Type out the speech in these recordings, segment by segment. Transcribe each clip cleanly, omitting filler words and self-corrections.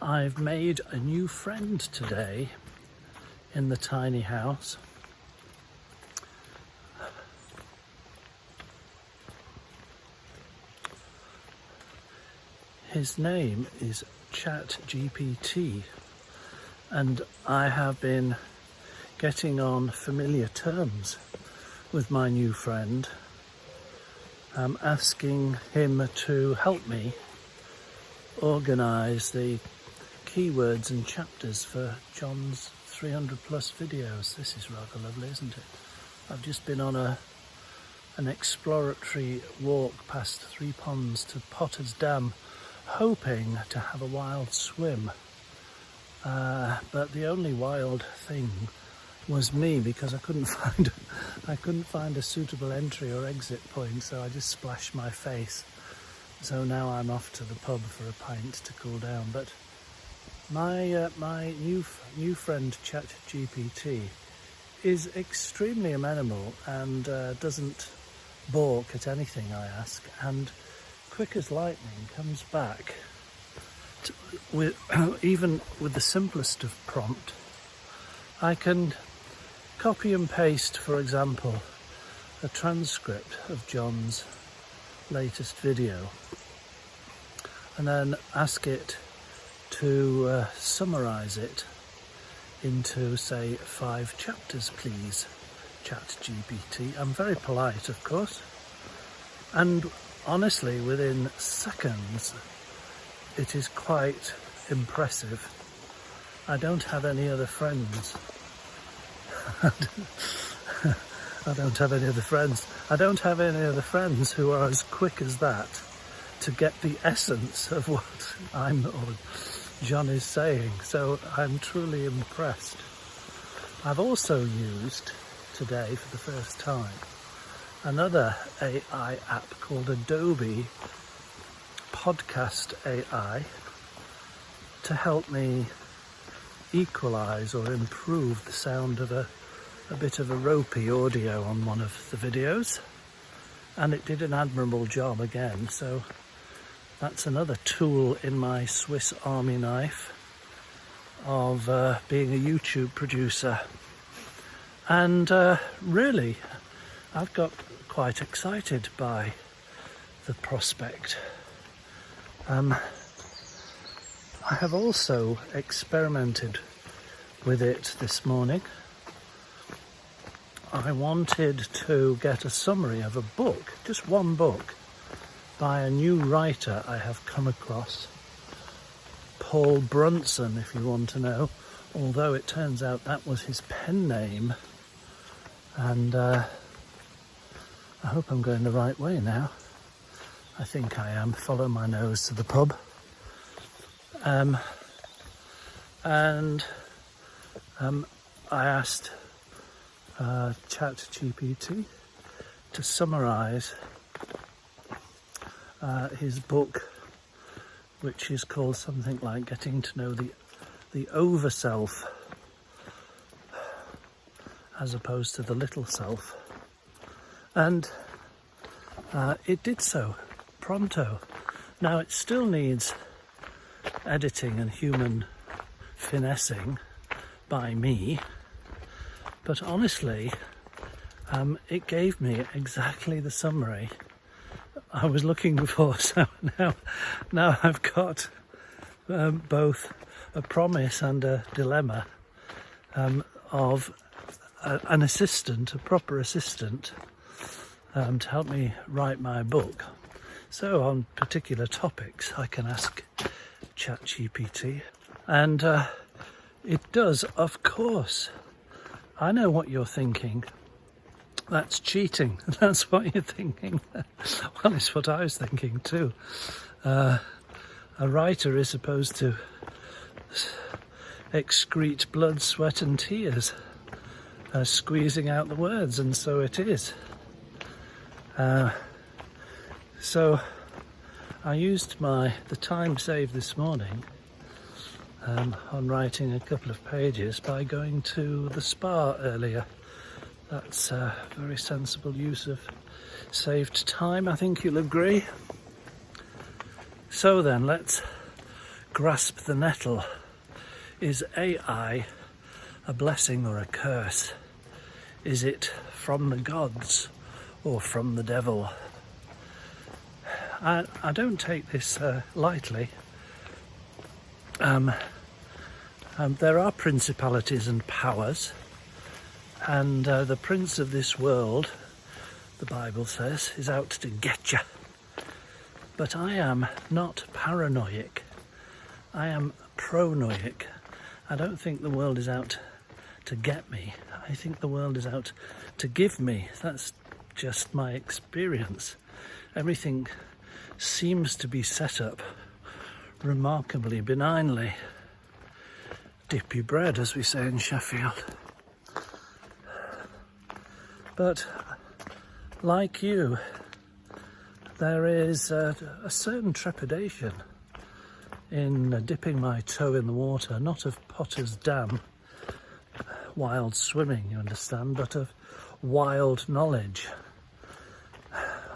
I've made a new friend today in the tiny house. His name is ChatGPT, and I have been getting on familiar terms with my new friend. I'm asking him to help me organise the keywords and chapters for John's 300 plus videos. This is rather lovely, isn't it? I've just been on an exploratory walk past 3 ponds to Potter's Dam, hoping to have a wild swim. But the only wild thing was me, because I couldn't find a suitable entry or exit point, so I just splashed my face. So now I'm off to the pub for a pint to cool down. But my new friend ChatGPT is extremely amenable and doesn't balk at anything I ask, and quick as lightning comes back even with the simplest of prompt. I can copy and paste, for example, a transcript of John's latest video and then ask it to summarise it into, say, 5 chapters, please, ChatGPT. I'm very polite, of course, and honestly, within seconds, it is quite impressive. I don't have any other friends. I don't have any other friends who are as quick as that to get the essence of what John is saying. So I'm truly impressed. I've also used today, for the first time, another AI app called Adobe Podcast AI to help me equalize or improve the sound of a bit of a ropey audio on one of the videos, and it did an admirable job again. So that's another tool in my Swiss Army knife of being a YouTube producer. And really, I've got quite excited by the prospect. I have also experimented with it this morning. I wanted to get a summary of a book, just one book, by a new writer I have come across, Paul Brunson, if you want to know, although it turns out that was his pen name. And I hope I'm going the right way now. I think I am. Follow my nose to the pub. I asked ChatGPT to summarise his book, which is called something like Getting to Know the Over Self as opposed to the Little Self. And it did so pronto. Now it still needs editing and human finessing by me, but honestly, it gave me exactly the summary I was looking for. So now I've got both a promise and a dilemma of an assistant, a proper assistant, to help me write my book. So on particular topics, I can ask ChatGPT, and it does, of course. I know what you're thinking. That's cheating. That's what you're thinking. Well, it's what I was thinking too. A writer is supposed to excrete blood, sweat and tears, squeezing out the words, and so it is. So I used the time saved this morning on writing a couple of pages by going to the spa earlier. That's a very sensible use of saved time, I think you'll agree. So then, let's grasp the nettle. Is AI a blessing or a curse? Is it from the gods or from the devil? I don't take this lightly. There are principalities and powers, and the prince of this world, the Bible says, is out to get you. But I am not paranoid. I am pronoic. I don't think the world is out to get me. I think the world is out to give me. That's just my experience. Everything seems to be set up remarkably benignly. Dip your bread, as we say in Sheffield. But like you, there is a certain trepidation in dipping my toe in the water, not of Potter's Dam, wild swimming, you understand, but of wild knowledge,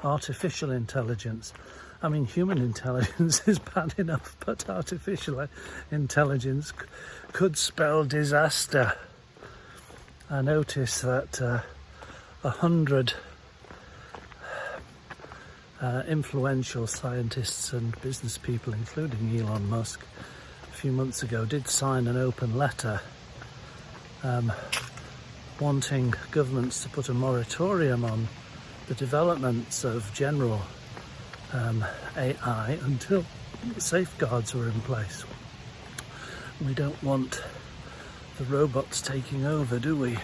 artificial intelligence. I mean, human intelligence is bad enough, but artificial intelligence could spell disaster. I notice that 100 influential scientists and business people, including Elon Musk, a few months ago did sign an open letter wanting governments to put a moratorium on the developments of general AI until safeguards were in place. We don't want the robots taking over, do we?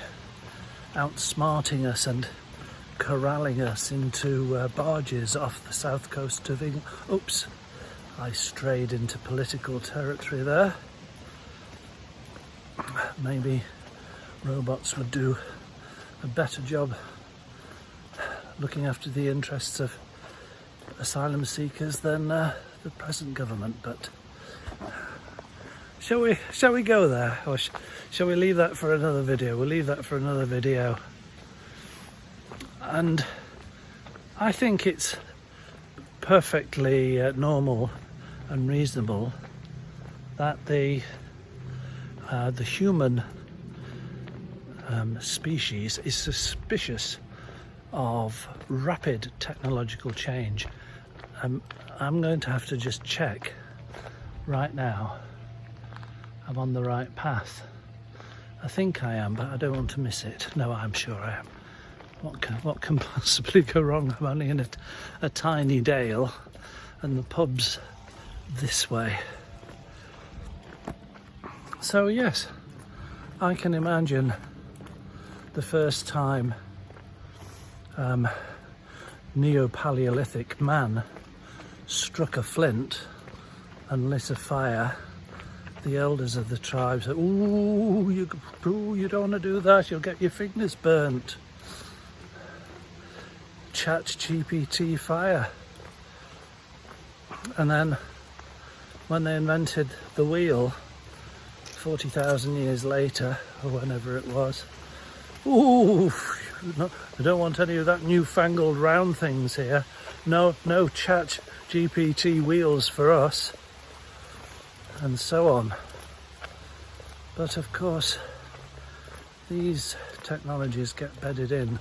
Outsmarting us and corralling us into barges off the south coast of England. Oops, I strayed into political territory there. Maybe robots would do a better job looking after the interests of asylum seekers than the present government, but shall we go there, or shall we leave that for another video? We'll leave that for another video. And I think it's perfectly normal and reasonable that the human species is suspicious of rapid technological change. I'm going to have to just check right now I'm on the right path. I think I am, but I don't want to miss it. No, I'm sure I am. What can possibly go wrong? I'm only in a tiny dale, and the pub's this way. So yes, I can imagine the first time Neo-Paleolithic man struck a flint and lit a fire. The elders of the tribe said, "Ooh, you don't want to do that. You'll get your fingers burnt." ChatGPT fire. And then when they invented the wheel 40,000 years later, or whenever it was, ooh, I don't want any of that newfangled round things here. No ChatGPT wheels for us. And so on. But of course, these technologies get bedded in,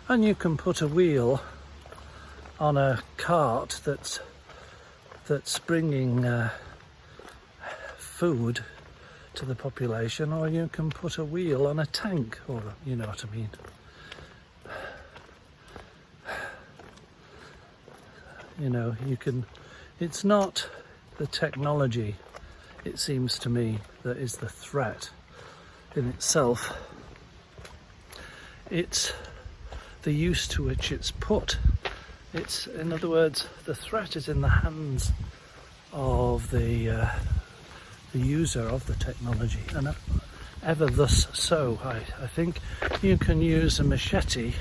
and you can put a wheel on a cart that's bringing food to the population, or you can put a wheel on a tank, or you know what I mean. You know, you can. It's not the technology, it seems to me, that is the threat in itself. It's the use to which it's put. It's, in other words, the threat is in the hands of the user of the technology, and ever thus so. I think you can use a machete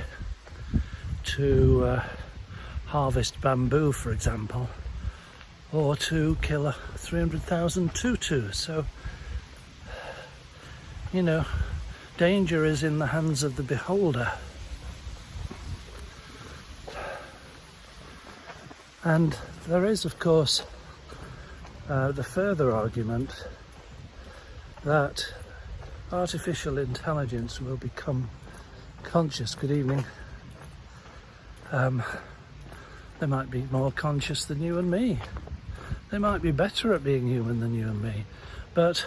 to harvest bamboo, for example, or to kill 300,000 tutus. So, you know, danger is in the hands of the beholder. And there is, of course, the further argument that artificial intelligence will become conscious. Good evening. They might be more conscious than you and me. They might be better at being human than you and me. But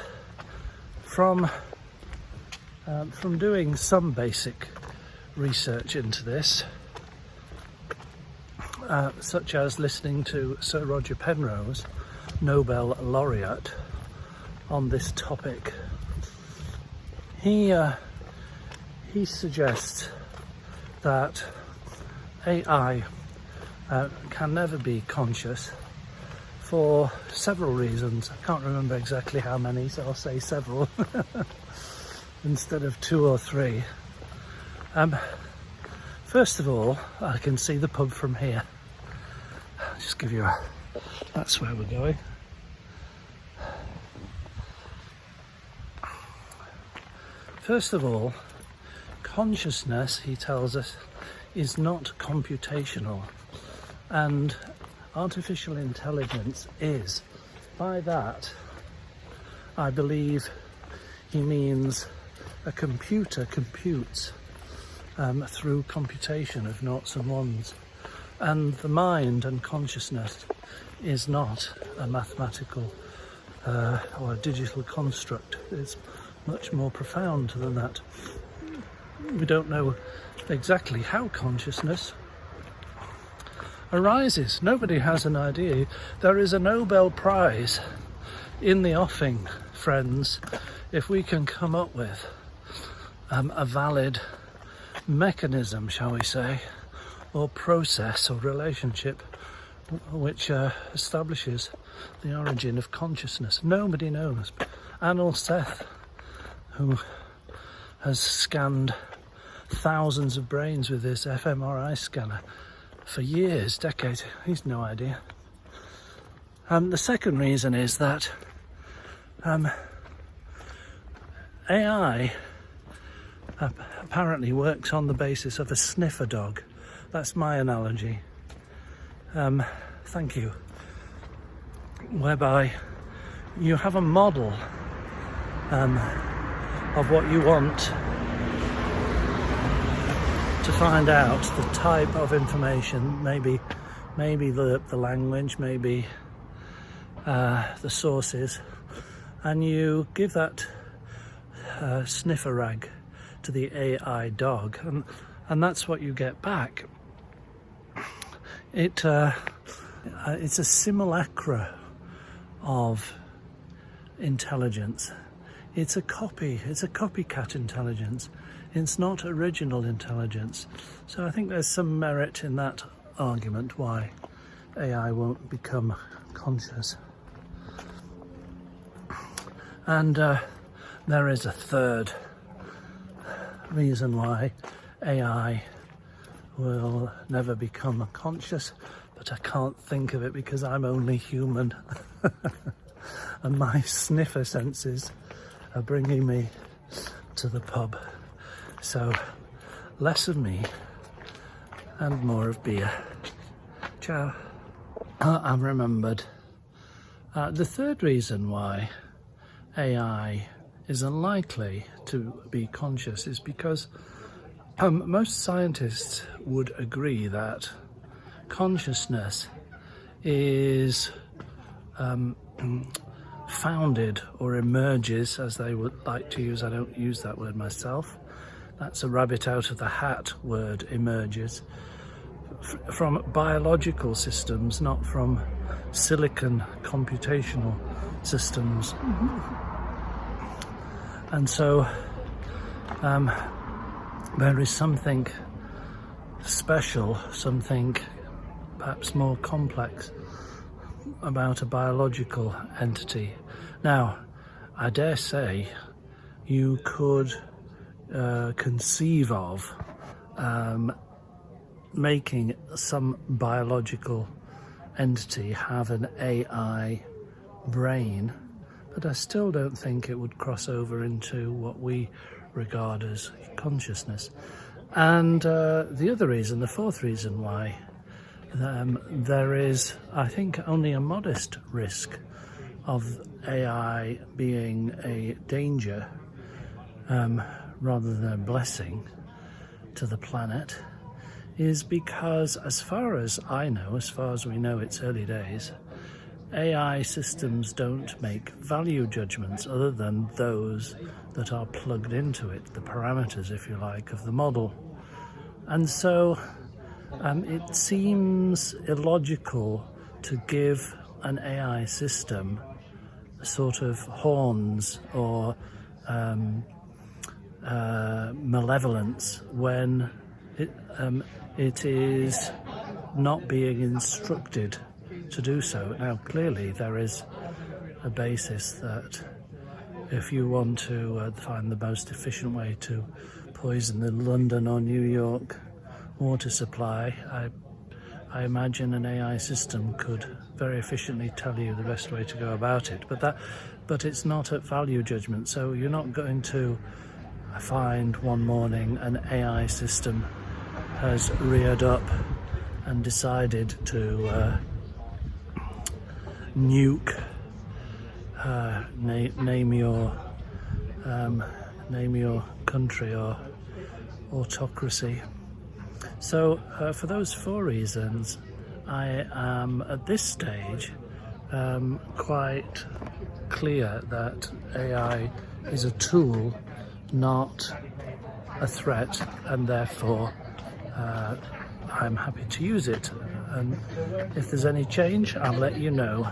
from doing some basic research into this, such as listening to Sir Roger Penrose, Nobel laureate, on this topic, he suggests that AI can never be conscious for several reasons. I can't remember exactly how many, so I'll say several instead of 2 or 3. First of all, I can see the pub from here. I'll just give you that's where we're going. First of all, consciousness, he tells us, is not computational, and artificial intelligence is. By that, I believe he means a computer computes through computation of noughts and ones, and the mind and consciousness is not a mathematical or a digital construct. It's much more profound than that. We don't know exactly how consciousness arises. Nobody has an idea. There is a Nobel Prize in the offing, friends, if we can come up with a valid mechanism, shall we say, or process or relationship which establishes the origin of consciousness. Nobody knows. Anil Seth, who has scanned thousands of brains with this fMRI scanner for years, decades, he's no idea. The second reason is that AI apparently works on the basis of a sniffer dog. That's my analogy. Thank you. Whereby you have a model of what you want to find out, the type of information, maybe the language, maybe the sources, and you give that sniffer rag to the AI dog, and that's what you get back. It's a simulacra of intelligence. It's a copycat intelligence. It's not original intelligence. So I think there's some merit in that argument why AI won't become conscious. And there is a third reason why AI will never become conscious, but I can't think of it because I'm only human and my sniffer senses are bringing me to the pub. So less of me and more of beer. Ciao. I've remembered. The third reason why AI is unlikely to be conscious is because most scientists would agree that consciousness is founded or emerges, as they would like to use. I don't use that word myself. That's a rabbit out of the hat word, emerges, from biological systems, not from silicon computational systems. And so there is something special, something perhaps more complex about a biological entity. Now, I dare say you could conceive of making some biological entity have an AI brain, but I still don't think it would cross over into what we regard as consciousness. And the other reason, the fourth reason why there is, I think, only a modest risk of AI being a danger rather than a blessing to the planet is because, as far as I know, as far as we know, it's early days, AI systems don't make value judgments other than those that are plugged into it, the parameters, if you like, of the model. And so it seems illogical to give an AI system sort of horns or malevolence when it is not being instructed to do so. Now, clearly there is a basis that if you want to find the most efficient way to poison the London or New York water supply, I imagine an AI system could very efficiently tell you the best way to go about it. But it's not at value judgment, so you're not going to find one morning an AI system has reared up and decided to nuke, name your country or autocracy. So for those 4 reasons, I am at this stage quite clear that AI is a tool, not a threat, and therefore I'm happy to use it. And if there's any change, I'll let you know.